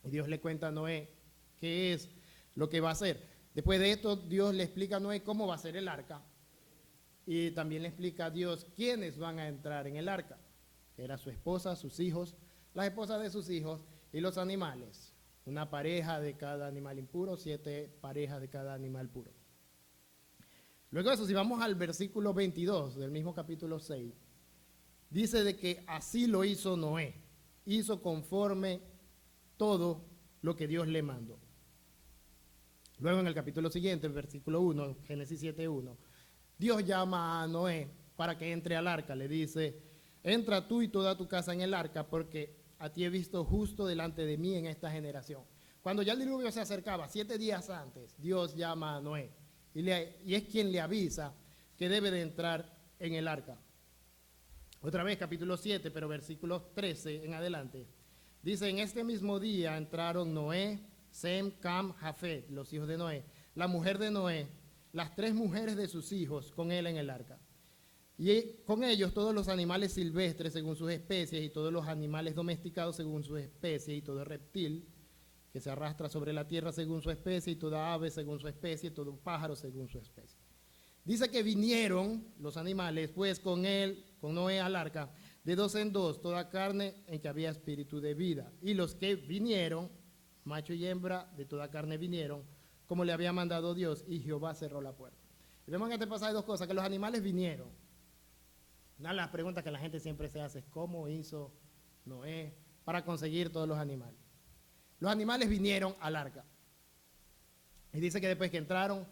Y Dios le cuenta a Noé qué es lo que va a hacer. Después de esto, Dios le explica a Noé cómo va a ser el arca. Y también le explica a Dios quiénes van a entrar en el arca. Que era su esposa, sus hijos, las esposas de sus hijos y los animales. Una pareja de cada animal impuro, 7 parejas de cada animal puro. Luego de eso, si vamos al versículo 22 del mismo capítulo 6, dice de que así lo hizo Noé. Hizo conforme todo lo que Dios le mandó. Luego en el capítulo siguiente, versículo 1, Génesis 7:1, Dios llama a Noé para que entre al arca. Le dice, entra tú y toda tu casa en el arca, porque a ti he visto justo delante de mí en esta generación. Cuando ya el diluvio se acercaba, 7 días antes, Dios llama a Noé y es quien le avisa que debe de entrar en el arca. Otra vez, capítulo 7, pero versículos 13 en adelante. Dice, en este mismo día entraron Noé, Sem, Cam, Jafet, los hijos de Noé, la mujer de Noé, las 3 mujeres de sus hijos con él en el arca. Y con ellos todos los animales silvestres según sus especies y todos los animales domesticados según sus especies y todo reptil que se arrastra sobre la tierra según su especie y toda ave según su especie y todo pájaro según su especie. Dice que vinieron los animales pues con él, con Noé al arca, de 2 en 2, toda carne en que había espíritu de vida. Y los que vinieron, macho y hembra de toda carne vinieron, como le había mandado Dios, y Jehová cerró la puerta. Y vemos en este pasaje 2 cosas, que los animales vinieron. Una de las preguntas que la gente siempre se hace es, ¿cómo hizo Noé para conseguir todos los animales? Los animales vinieron al arca. Y dice que después que entraron,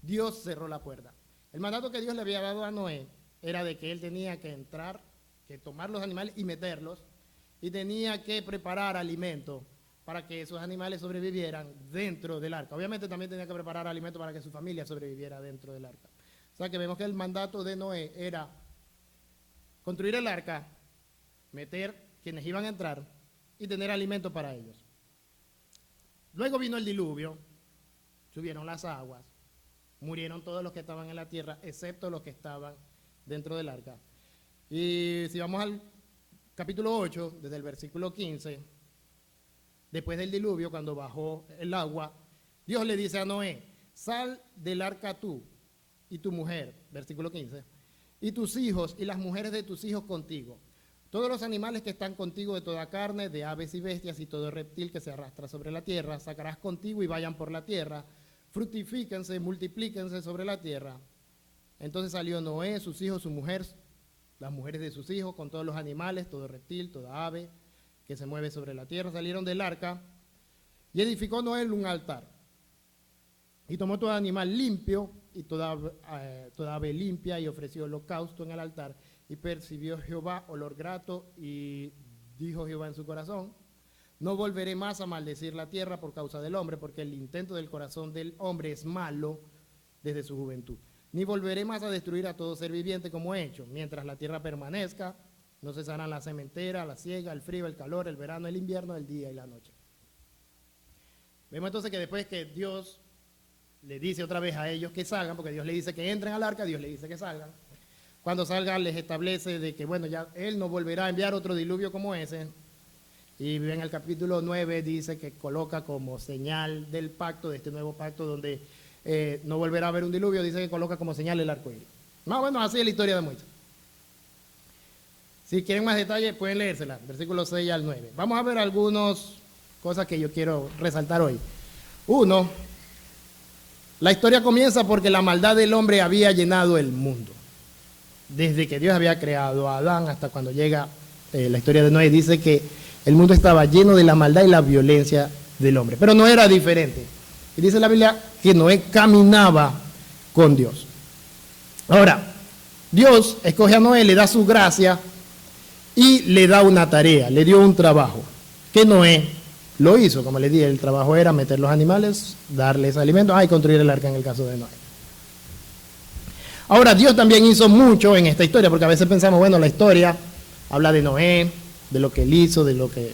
Dios cerró la puerta. El mandato que Dios le había dado a Noé era de que él tenía que entrar, que tomar los animales y meterlos, y tenía que preparar alimento para que esos animales sobrevivieran dentro del arca. Obviamente también tenía que preparar alimento para que su familia sobreviviera dentro del arca. O sea que vemos que el mandato de Noé era construir el arca, meter quienes iban a entrar y tener alimento para ellos. Luego vino el diluvio, subieron las aguas, murieron todos los que estaban en la tierra, excepto los que estaban dentro del arca. Y si vamos al capítulo 8, desde el versículo 15, después del diluvio, cuando bajó el agua, Dios le dice a Noé, sal del arca tú y tu mujer, versículo 15, y tus hijos y las mujeres de tus hijos contigo. Todos los animales que están contigo de toda carne, de aves y bestias y todo reptil que se arrastra sobre la tierra, sacarás contigo y vayan por la tierra, fructifíquense, multiplíquense sobre la tierra. Entonces salió Noé, sus hijos, su mujer, las mujeres de sus hijos, con todos los animales, todo reptil, toda ave que se mueve sobre la tierra, salieron del arca y edificó Noé un altar. Y tomó todo animal limpio y toda ave limpia y ofreció holocausto en el altar. Y percibió Jehová olor grato y dijo Jehová en su corazón, no volveré más a maldecir la tierra por causa del hombre, porque el intento del corazón del hombre es malo desde su juventud. Ni volveré más a destruir a todo ser viviente como he hecho. Mientras la tierra permanezca, no cesarán la sementera, la siega, el frío, el calor, el verano, el invierno, el día y la noche. Vemos entonces que después que Dios le dice otra vez a ellos que salgan, porque Dios le dice que entren al arca, Dios le dice que salgan. Cuando salgan les establece de que, bueno, ya Él no volverá a enviar otro diluvio como ese. Y en el capítulo 9 dice que coloca como señal del pacto, de este nuevo pacto, donde no volverá a haber un diluvio, dice que coloca como señal el arco iris. Más o menos así es la historia de Moisés. Si quieren más detalles, pueden leérsela, versículos 6 al 9. Vamos a ver algunas cosas que yo quiero resaltar hoy. 1, la historia comienza porque la maldad del hombre había llenado el mundo. Desde que Dios había creado a Adán hasta cuando llega la historia de Noé, dice que el mundo estaba lleno de la maldad y la violencia del hombre. Pero no era diferente. Y dice la Biblia que Noé caminaba con Dios. Ahora, Dios escoge a Noé, le da su gracia y le da una tarea, le dio un trabajo. Que Noé lo hizo, como les dije, el trabajo era meter los animales, darles alimentos, y construir el arca en el caso de Noé. Ahora, Dios también hizo mucho en esta historia, porque a veces pensamos, bueno, la historia habla de Noé, de lo que él hizo, de lo que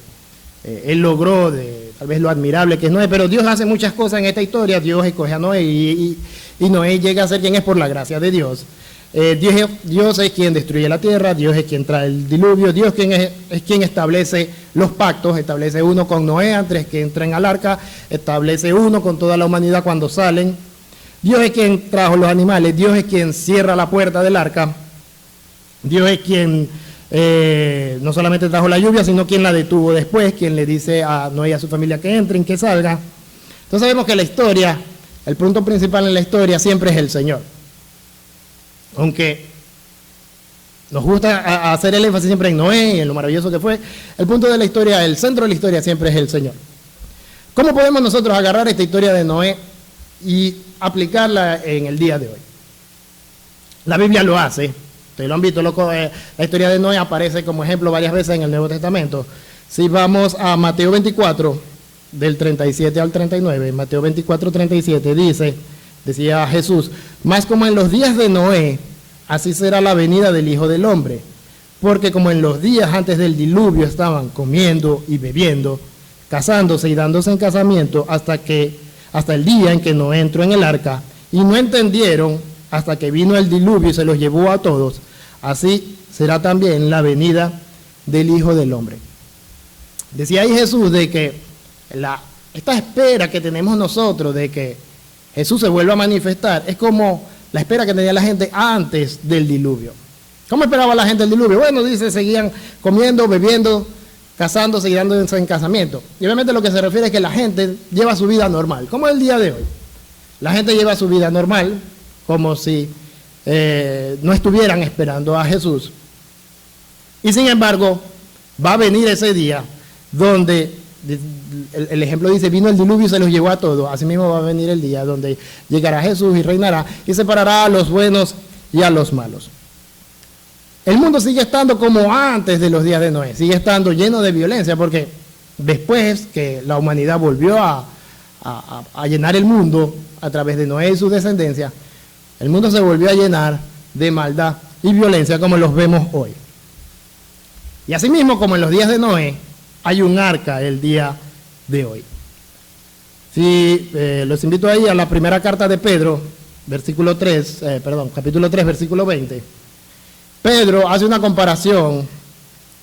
él logró, de tal vez lo admirable que es Noé, pero Dios hace muchas cosas en esta historia. Dios escoge a Noé y Noé llega a ser quien es por la gracia de Dios. Dios es quien destruye la tierra, Dios es quien trae el diluvio, Dios es quien establece los pactos, establece uno con Noé antes que entren al arca, establece uno con toda la humanidad cuando salen. Dios es quien trajo los animales, Dios es quien cierra la puerta del arca, Dios es quien no solamente trajo la lluvia, sino quien la detuvo después, quien le dice a Noé y a su familia que entren, que salgan. Entonces sabemos que la historia, el punto principal en la historia siempre es el Señor. Aunque nos gusta hacer el énfasis siempre en Noé y en lo maravilloso que fue, el punto de la historia, el centro de la historia siempre es el Señor. ¿Cómo podemos nosotros agarrar esta historia de Noé y aplicarla en el día de hoy? La Biblia lo hace. Ustedes lo han visto, la historia de Noé aparece como ejemplo varias veces en el Nuevo Testamento. Si vamos a Mateo 24, del 37 al 39, Mateo 24, 37 decía Jesús, mas como en los días de Noé, así será la venida del Hijo del Hombre. Porque como en los días antes del diluvio estaban comiendo y bebiendo, casándose y dándose en casamiento, hasta el día en que Noé entró en el arca, y no entendieron hasta que vino el diluvio y se los llevó a todos, así será también la venida del Hijo del Hombre. Decía ahí Jesús de que esta espera que tenemos nosotros de que Jesús se vuelva a manifestar es como la espera que tenía la gente antes del diluvio. ¿Cómo esperaba la gente el diluvio? Bueno, dice, seguían comiendo, bebiendo, casándose y dándose en casamiento. Y obviamente lo que se refiere es que la gente lleva su vida normal, como el día de hoy. La gente lleva su vida normal, como si no estuvieran esperando a Jesús. Y sin embargo, va a venir ese día donde, el ejemplo dice, vino el diluvio y se los llevó a todos. Así mismo va a venir el día donde llegará Jesús y reinará y separará a los buenos y a los malos. El mundo sigue estando como antes de los días de Noé, sigue estando lleno de violencia, porque después que la humanidad volvió a llenar el mundo a través de Noé y su descendencia, el mundo se volvió a llenar de maldad y violencia como los vemos hoy. Y asimismo, como en los días de Noé, hay un arca el día de hoy. Si los invito ahí a la primera carta de Pedro, capítulo 3, versículo 20. Pedro hace una comparación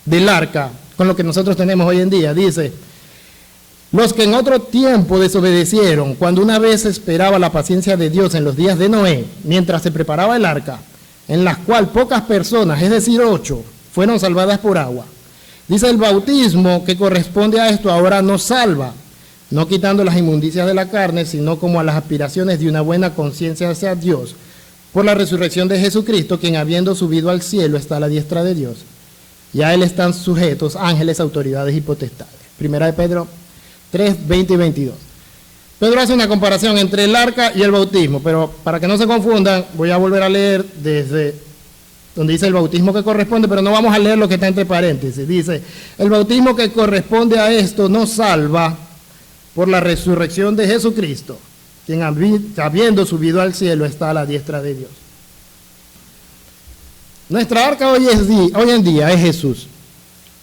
del arca con lo que nosotros tenemos hoy en día. Dice, los que en otro tiempo desobedecieron, cuando una vez esperaba la paciencia de Dios en los días de Noé, mientras se preparaba el arca, en la cual pocas personas, es decir, 8, fueron salvadas por agua. Dice, el bautismo que corresponde a esto ahora nos salva, no quitando las inmundicias de la carne, sino como a las aspiraciones de una buena conciencia hacia Dios, por la resurrección de Jesucristo, quien habiendo subido al cielo está a la diestra de Dios, y a él están sujetos ángeles, autoridades y potestades. Primera de Pedro 3, 20 y 22. Pedro hace una comparación entre el arca y el bautismo, pero para que no se confundan, voy a volver a leer desde donde dice el bautismo que corresponde, pero no vamos a leer lo que está entre paréntesis. Dice, el bautismo que corresponde a esto nos salva por la resurrección de Jesucristo, quien habiendo subido al cielo está a la diestra de Dios. Nuestra arca hoy en día es Jesús.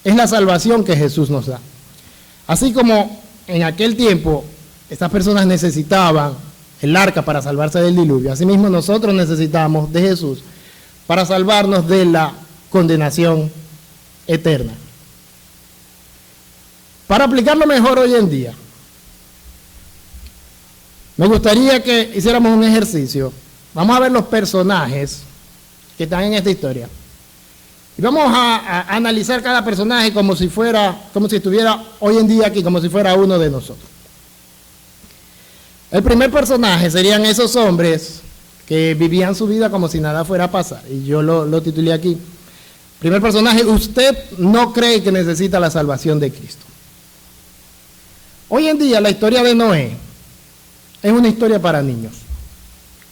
Es la salvación que Jesús nos da. Así como en aquel tiempo estas personas necesitaban el arca para salvarse del diluvio, asimismo nosotros necesitamos de Jesús para salvarnos de la condenación eterna. Para aplicarlo mejor hoy en día, me gustaría que hiciéramos un ejercicio. Vamos a ver los personajes que están en esta historia. Y vamos a analizar cada personaje como si estuviera hoy en día aquí, como si fuera uno de nosotros. El primer personaje serían esos hombres que vivían su vida como si nada fuera a pasar. Y yo lo titulé aquí. Primer personaje, usted no cree que necesita la salvación de Cristo. Hoy en día la historia de Noé es una historia para niños.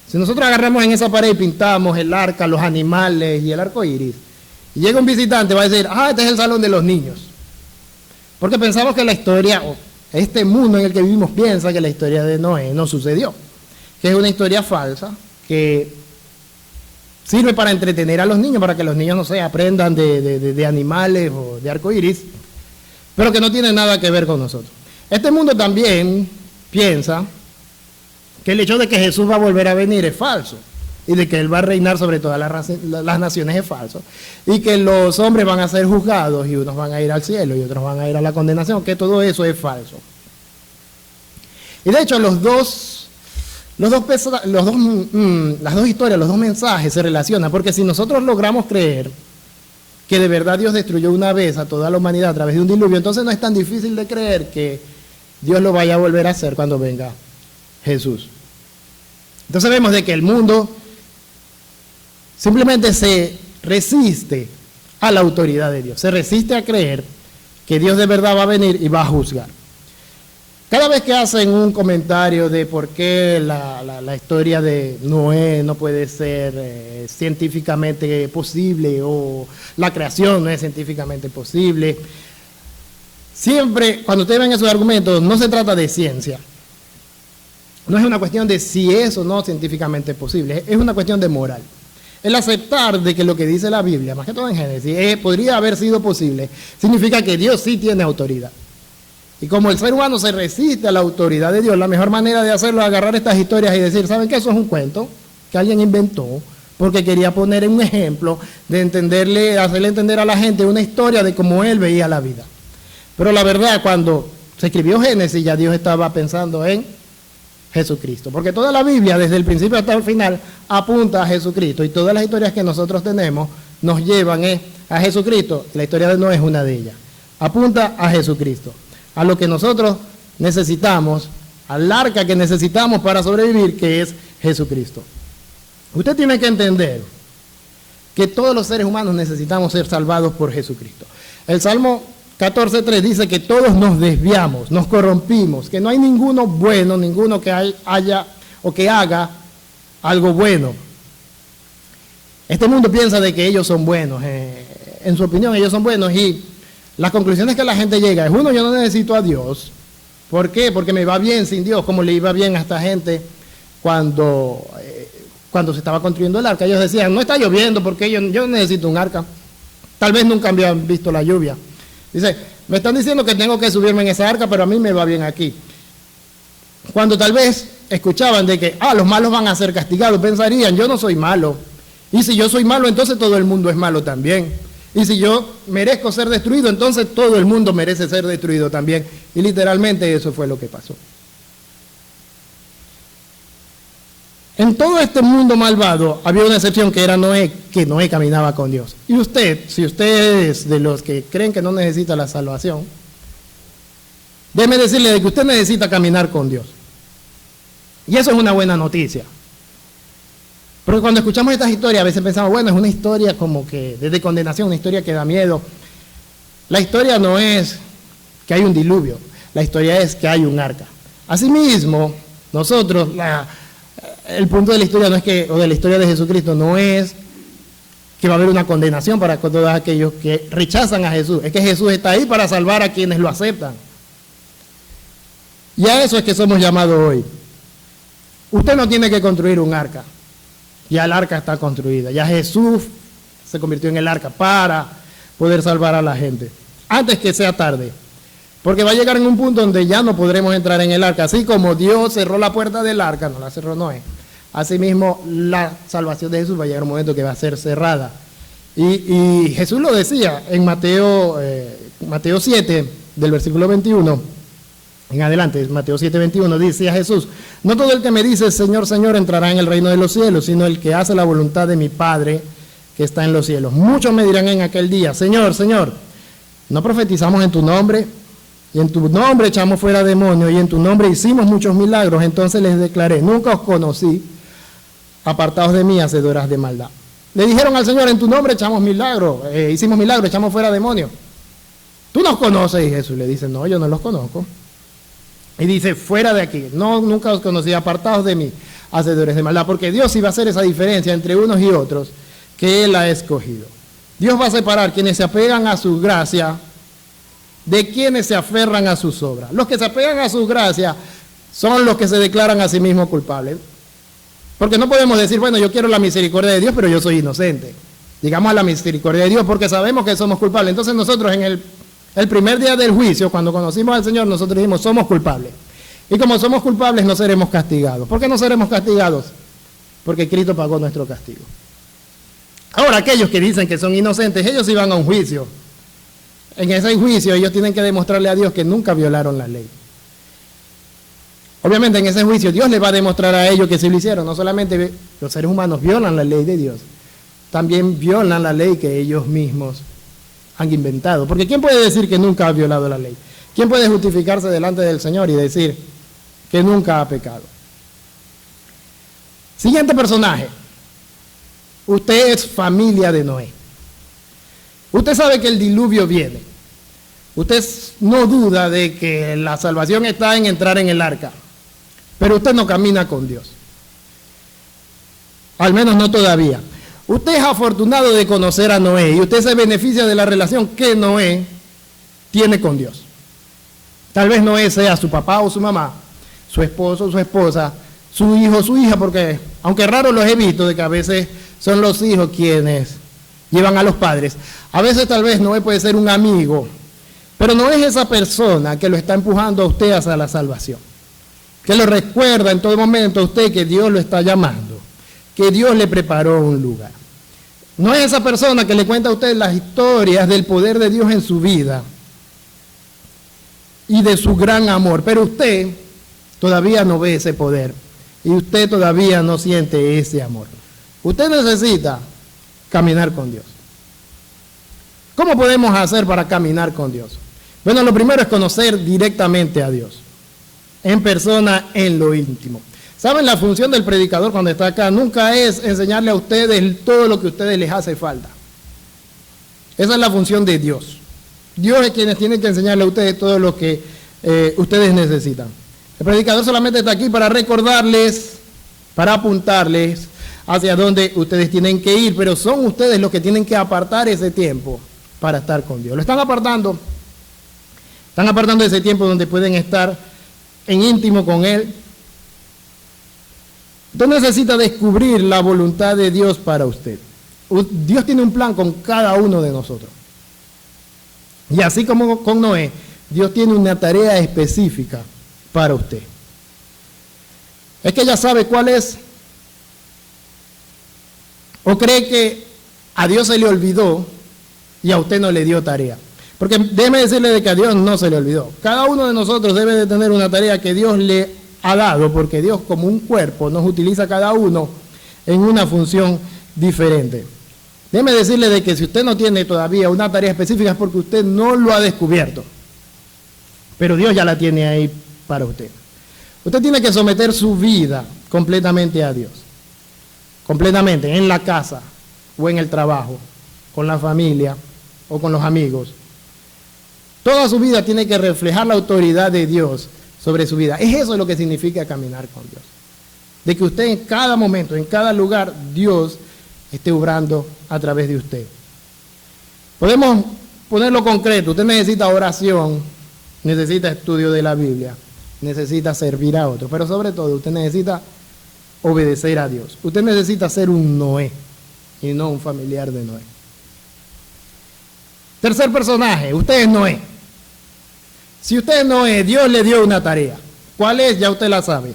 Si nosotros agarramos en esa pared y pintamos el arca, los animales y el arco iris, y llega un visitante, va a decir, este es el salón de los niños. Porque pensamos que la historia, este mundo en el que vivimos piensa que la historia de Noé no sucedió, que es una historia falsa, que sirve para entretener a los niños, para que los niños, no sé, aprendan de animales o de arco iris, pero que no tiene nada que ver con nosotros. Este mundo también piensa que el hecho de que Jesús va a volver a venir es falso. y de que Él va a reinar sobre todas las naciones es falso, y que los hombres van a ser juzgados y unos van a ir al cielo y otros van a ir a la condenación, que todo eso es falso. Y de hecho las dos historias, los dos mensajes se relacionan, porque si nosotros logramos creer que de verdad Dios destruyó una vez a toda la humanidad a través de un diluvio, entonces no es tan difícil de creer que Dios lo vaya a volver a hacer cuando venga Jesús. Entonces vemos de que el mundo simplemente se resiste a la autoridad de Dios, se resiste a creer que Dios de verdad va a venir y va a juzgar. Cada vez que hacen un comentario de por qué la historia de Noé no puede ser científicamente posible o la creación no es científicamente posible, siempre cuando ustedes ven esos argumentos no se trata de ciencia. No es una cuestión de si es o no científicamente posible, es una cuestión de moral. El aceptar de que lo que dice la Biblia, más que todo en Génesis, podría haber sido posible, significa que Dios sí tiene autoridad. Y como el ser humano se resiste a la autoridad de Dios, la mejor manera de hacerlo es agarrar estas historias y decir, ¿saben qué? Eso es un cuento que alguien inventó porque quería poner un ejemplo de hacerle entender a la gente una historia de cómo él veía la vida. Pero la verdad, cuando se escribió Génesis, ya Dios estaba pensando en Jesucristo. Porque toda la Biblia, desde el principio hasta el final, apunta a Jesucristo. Y todas las historias que nosotros tenemos nos llevan a Jesucristo. La historia de Noé es una de ellas. Apunta a Jesucristo, a lo que nosotros necesitamos, al arca que necesitamos para sobrevivir, que es Jesucristo. Usted tiene que entender que todos los seres humanos necesitamos ser salvados por Jesucristo. El Salmo 14:3 dice que todos nos desviamos, nos corrompimos, que no hay ninguno bueno, ninguno que haya o que haga algo bueno. Este mundo piensa de que ellos son buenos, en su opinión ellos son buenos, y las conclusiones que la gente llega es, uno, yo no necesito a Dios. ¿Por qué? Porque me va bien sin Dios, como le iba bien a esta gente cuando se estaba construyendo el arca. Ellos decían, no está lloviendo porque yo necesito un arca. Tal vez nunca habían visto la lluvia. Dice, me están diciendo que tengo que subirme en esa arca, pero a mí me va bien aquí. Cuando tal vez escuchaban de que, los malos van a ser castigados, pensarían, yo no soy malo. Y si yo soy malo, entonces todo el mundo es malo también. Y si yo merezco ser destruido, entonces todo el mundo merece ser destruido también. Y literalmente eso fue lo que pasó. En todo este mundo malvado había una excepción que era Noé, que Noé caminaba con Dios. Y usted, si usted es de los que creen que no necesita la salvación, déjeme decirle que usted necesita caminar con Dios. Y eso es una buena noticia. Porque cuando escuchamos estas historias a veces pensamos, bueno, es una historia como que de condenación, una historia que da miedo. La historia no es que hay un diluvio, la historia es que hay un arca. Asimismo, nosotros, el punto de la historia no es que, o de la historia de Jesucristo, no es que va a haber una condenación para todos aquellos que rechazan a Jesús. Es que Jesús está ahí para salvar a quienes lo aceptan. Y a eso es que somos llamados hoy. Usted no tiene que construir un arca. Ya el arca está construida. Ya Jesús se convirtió en el arca para poder salvar a la gente. Antes que sea tarde. Porque va a llegar en un punto donde ya no podremos entrar en el arca. Así como Dios cerró la puerta del arca, no la cerró Noé. Asimismo, la salvación de Jesús va a llegar un momento que va a ser cerrada. Y Jesús lo decía en Mateo 7, del versículo 21. En adelante, Mateo 7, 21, dice a Jesús, no todo el que me dice Señor, Señor entrará en el reino de los cielos, sino el que hace la voluntad de mi Padre que está en los cielos. Muchos me dirán en aquel día, Señor, Señor, ¿no profetizamos en tu nombre? Y en tu nombre echamos fuera demonios, y en tu nombre hicimos muchos milagros. Entonces les declaré, nunca os conocí, apartados de mí, hacedores de maldad. Le dijeron al Señor, en tu nombre echamos milagros, hicimos milagros, echamos fuera demonios. ¿Tú nos conoces? Y Jesús le dice, no, yo no los conozco. Y dice, fuera de aquí, no, nunca os conocí, apartados de mí, hacedores de maldad. Porque Dios iba a hacer esa diferencia entre unos y otros que Él ha escogido. Dios va a separar quienes se apegan a su gracia de quienes se aferran a sus obras. Los que se apegan a su gracia son los que se declaran a sí mismos culpables. Porque no podemos decir, bueno, yo quiero la misericordia de Dios, pero yo soy inocente. Digamos a la misericordia de Dios porque sabemos que somos culpables. Entonces nosotros en el primer día del juicio, cuando conocimos al Señor, nosotros dijimos, somos culpables. Y como somos culpables, no seremos castigados. ¿Por qué no seremos castigados? porque Cristo pagó nuestro castigo. Ahora, aquellos que dicen que son inocentes, ellos iban a un juicio. En ese juicio ellos tienen que demostrarle a Dios que nunca violaron la ley. Obviamente en ese juicio Dios les va a demostrar a ellos que sí lo hicieron. No solamente los seres humanos violan la ley de Dios, también violan la ley que ellos mismos han inventado. Porque ¿quién puede decir que nunca ha violado la ley? ¿Quién puede justificarse delante del Señor y decir que nunca ha pecado? Siguiente personaje. Usted es familia de Noé. Usted sabe que el diluvio viene. Usted no duda de que la salvación está en entrar en el arca, pero usted no camina con Dios. Al menos no todavía. Usted es afortunado de conocer a Noé y usted se beneficia de la relación que Noé tiene con Dios. Tal vez Noé sea su papá o su mamá, su esposo o su esposa, su hijo o su hija, porque aunque raro los he visto de que a veces son los hijos quienes llevan a los padres. A veces tal vez Noé puede ser un amigo, pero no es esa persona que lo está empujando a usted hacia la salvación, que lo recuerda en todo momento a usted que Dios lo está llamando, que Dios le preparó un lugar. No es esa persona que le cuenta a usted las historias del poder de Dios en su vida y de su gran amor, pero usted todavía no ve ese poder y usted todavía no siente ese amor. Usted necesita caminar con Dios. ¿Cómo podemos hacer para caminar con Dios? Bueno, lo primero es conocer directamente a Dios, en persona, en lo íntimo. ¿Saben? La función del predicador cuando está acá nunca es enseñarle a ustedes todo lo que a ustedes les hace falta. Esa es la función de Dios. Dios es quien tiene que enseñarle a ustedes todo lo que ustedes necesitan. El predicador solamente está aquí para recordarles, para apuntarles hacia dónde ustedes tienen que ir, pero son ustedes los que tienen que apartar ese tiempo para estar con Dios. Lo están apartando ese tiempo donde pueden estar en íntimo con Él. Usted necesita descubrir la voluntad de Dios para usted. Dios tiene un plan con cada uno de nosotros. Y así como con Noé, Dios tiene una tarea específica para usted. Es que ella sabe cuál es. ¿O cree que a Dios se le olvidó y a usted no le dio tarea? Porque déjeme decirle de que a Dios no se le olvidó. Cada uno de nosotros debe de tener una tarea que Dios le ha dado, porque Dios como un cuerpo nos utiliza cada uno en una función diferente. Déjeme decirle de que si usted no tiene todavía una tarea específica es porque usted no lo ha descubierto. Pero Dios ya la tiene ahí para usted. Usted tiene que someter su vida completamente a Dios. Completamente, en la casa o en el trabajo, con la familia o con los amigos. Toda su vida tiene que reflejar la autoridad de Dios sobre su vida. Es eso lo que significa caminar con Dios. De que usted en cada momento, en cada lugar, Dios esté obrando a través de usted. Podemos ponerlo concreto. Usted necesita oración, necesita estudio de la Biblia, necesita servir a otros, pero sobre todo usted necesita obedecer a Dios. Usted necesita ser un Noé y no un familiar de Noé. Tercer personaje, usted es Noé. Si usted es Noé, Dios le dio una tarea. ¿Cuál es? Ya usted la sabe.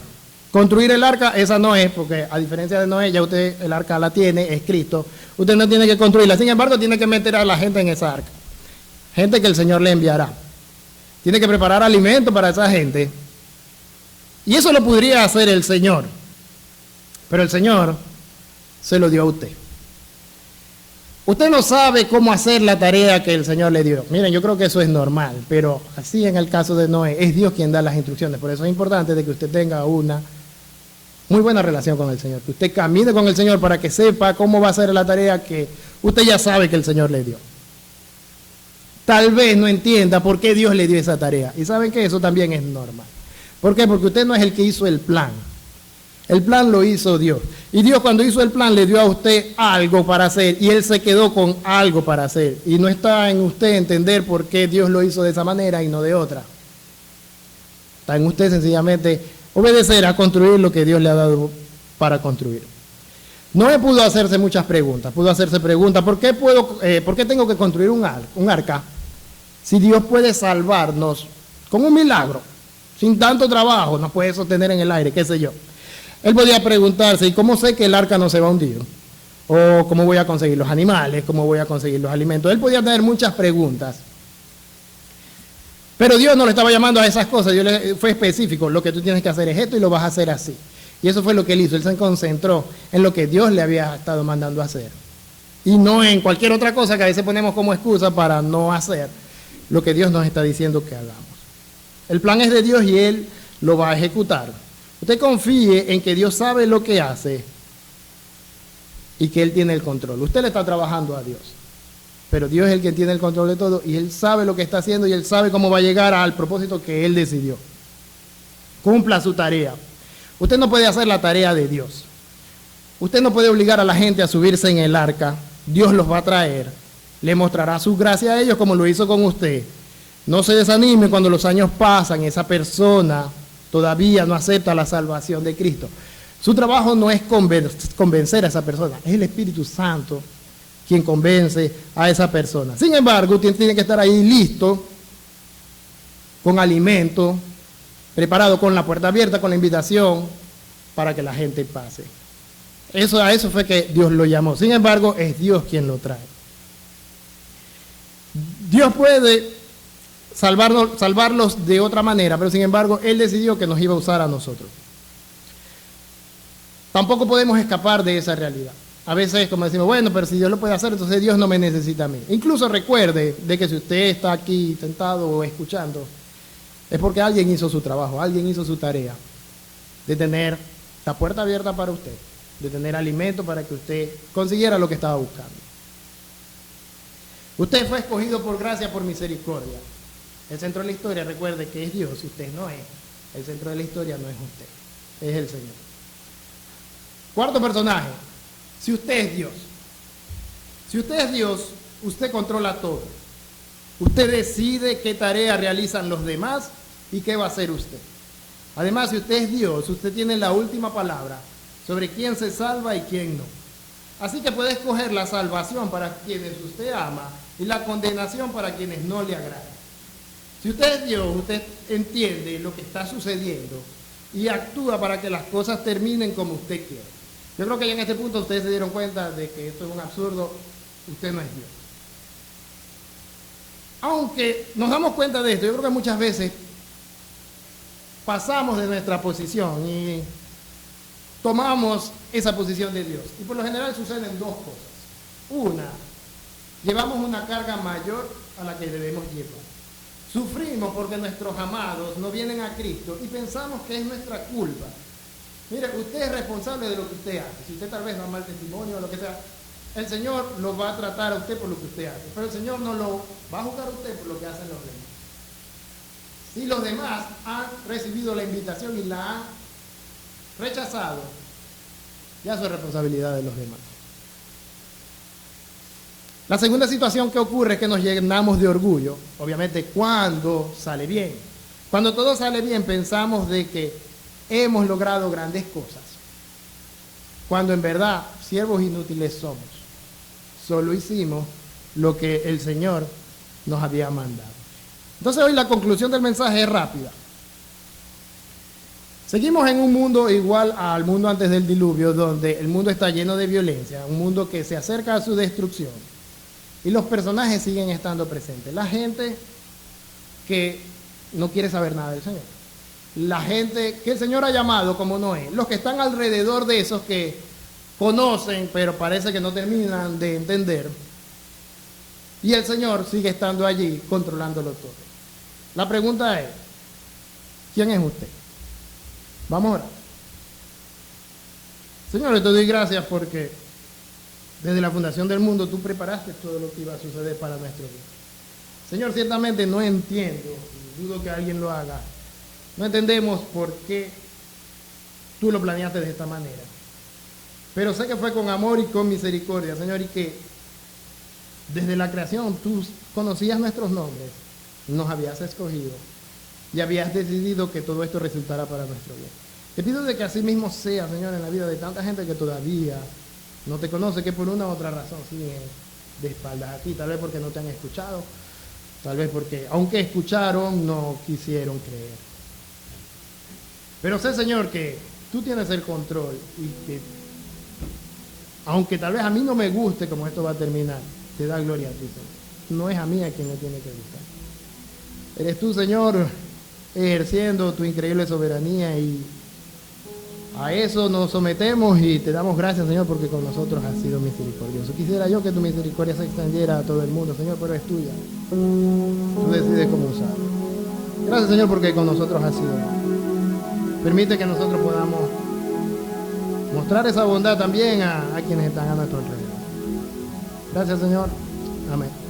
Construir el arca, esa no es, porque a diferencia de Noé, ya usted el arca la tiene, es Cristo. Usted no tiene que construirla. Sin embargo, tiene que meter a la gente en esa arca. Gente que el Señor le enviará. Tiene que preparar alimento para esa gente. Y eso lo podría hacer el Señor. Pero el Señor se lo dio a usted. Usted no sabe cómo hacer la tarea que el Señor le dio. Miren, yo creo que eso es normal, pero así en el caso de Noé, es Dios quien da las instrucciones. Por eso es importante de que usted tenga una muy buena relación con el Señor, que usted camine con el Señor para que sepa cómo va a ser la tarea que usted ya sabe que el Señor le dio. Tal vez no entienda por qué Dios le dio esa tarea. Y saben que eso también es normal. ¿Por qué? Porque usted no es el que hizo el plan. El plan lo hizo Dios. Y Dios cuando hizo el plan le dio a usted algo para hacer y Él se quedó con algo para hacer. Y no está en usted entender por qué Dios lo hizo de esa manera y no de otra. Está en usted sencillamente obedecer a construir lo que Dios le ha dado para construir. Noé pudo hacerse muchas preguntas. Pudo hacerse preguntas, ¿por qué tengo que construir un arca si Dios puede salvarnos con un milagro? Sin tanto trabajo, nos puede sostener en el aire, qué sé yo. Él podía preguntarse, ¿y cómo sé que el arca no se va a hundir? ¿O cómo voy a conseguir los animales? ¿Cómo voy a conseguir los alimentos? Él podía tener muchas preguntas. Pero Dios no le estaba llamando a esas cosas, Dios fue específico, lo que tú tienes que hacer es esto y lo vas a hacer así. Y eso fue lo que él hizo, él se concentró en lo que Dios le había estado mandando a hacer. Y no en cualquier otra cosa que a veces ponemos como excusa para no hacer lo que Dios nos está diciendo que hagamos. El plan es de Dios y Él lo va a ejecutar. Usted confíe en que Dios sabe lo que hace y que Él tiene el control. Usted le está trabajando a Dios, pero Dios es el que tiene el control de todo y Él sabe lo que está haciendo y Él sabe cómo va a llegar al propósito que Él decidió. Cumpla su tarea. Usted no puede hacer la tarea de Dios. Usted no puede obligar a la gente a subirse en el arca. Dios los va a traer. Le mostrará su gracia a ellos como lo hizo con usted. No se desanime cuando los años pasan, esa persona todavía no acepta la salvación de Cristo. Su trabajo no es convencer a esa persona, es el Espíritu Santo quien convence a esa persona. Sin embargo, usted tiene que estar ahí listo, con alimento, preparado, con la puerta abierta, con la invitación, para que la gente pase. A eso fue que Dios lo llamó. Sin embargo, es Dios quien lo trae. Dios puede salvarlos de otra manera, pero sin embargo, Él decidió que nos iba a usar a nosotros. Tampoco podemos escapar de esa realidad. A veces, como decimos, bueno, pero si Dios lo puede hacer, entonces Dios no me necesita a mí. Incluso recuerde de que si usted está aquí sentado o escuchando, es porque alguien hizo su trabajo, alguien hizo su tarea de tener la puerta abierta para usted, de tener alimento para que usted consiguiera lo que estaba buscando. Usted fue escogido por gracia, por misericordia. El centro de la historia, recuerde que es Dios, usted no es. El centro de la historia no es usted, es el Señor. Cuarto personaje, si usted es Dios. Si usted es Dios, usted controla todo. Usted decide qué tarea realizan los demás y qué va a hacer usted. Además, si usted es Dios, usted tiene la última palabra sobre quién se salva y quién no. Así que puede escoger la salvación para quienes usted ama y la condenación para quienes no le agradan. Si usted es Dios, usted entiende lo que está sucediendo y actúa para que las cosas terminen como usted quiere. Yo creo que ya en este punto ustedes se dieron cuenta de que esto es un absurdo, usted no es Dios. Aunque nos damos cuenta de esto, yo creo que muchas veces pasamos de nuestra posición y tomamos esa posición de Dios. Y por lo general suceden dos cosas. Una, llevamos una carga mayor a la que debemos llevar. Sufrimos porque nuestros amados no vienen a Cristo y pensamos que es nuestra culpa. Mire, usted es responsable de lo que usted hace. Si usted tal vez da mal testimonio o lo que sea, el Señor lo va a tratar a usted por lo que usted hace. Pero el Señor no lo va a juzgar a usted por lo que hacen los demás. Si los demás han recibido la invitación y la han rechazado, ya eso es responsabilidad de los demás. La segunda situación que ocurre es que nos llenamos de orgullo, obviamente cuando sale bien. Cuando todo sale bien pensamos de que hemos logrado grandes cosas, cuando en verdad siervos inútiles somos. Solo hicimos lo que el Señor nos había mandado. Entonces hoy la conclusión del mensaje es rápida. Seguimos en un mundo igual al mundo antes del diluvio, donde el mundo está lleno de violencia, un mundo que se acerca a su destrucción. Y los personajes siguen estando presentes. La gente que no quiere saber nada del Señor. La gente que el Señor ha llamado como Noé. Los que están alrededor de esos que conocen, pero parece que no terminan de entender. Y el Señor sigue estando allí, controlándolo todo. La pregunta es, ¿quién es usted? Vamos a orar. Señor, te doy gracias porque desde la fundación del mundo tú preparaste todo lo que iba a suceder para nuestro día. Señor, ciertamente no entiendo, y dudo que alguien lo haga. No entendemos por qué tú lo planeaste de esta manera. Pero sé que fue con amor y con misericordia, Señor, y que desde la creación tú conocías nuestros nombres, nos habías escogido y habías decidido que todo esto resultara para nuestro bien. Te pido de que así mismo sea, Señor, en la vida de tanta gente que todavía no te conoce, que por una u otra razón siguen de espaldas a ti, tal vez porque no te han escuchado, tal vez porque, aunque escucharon, no quisieron creer. Pero sé, Señor, que tú tienes el control y que, aunque tal vez a mí no me guste como esto va a terminar, te da gloria a ti, Señor. No es a mí a quien me tiene que gustar. Eres tú, Señor, ejerciendo tu increíble soberanía, y a eso nos sometemos y te damos gracias, Señor, porque con nosotros has sido misericordioso. Quisiera yo que tu misericordia se extendiera a todo el mundo, Señor, pero es tuya. Tú decides cómo usarla. Gracias, Señor, porque con nosotros has sido. Permite que nosotros podamos mostrar esa bondad también a quienes están a nuestro alrededor. Gracias, Señor. Amén.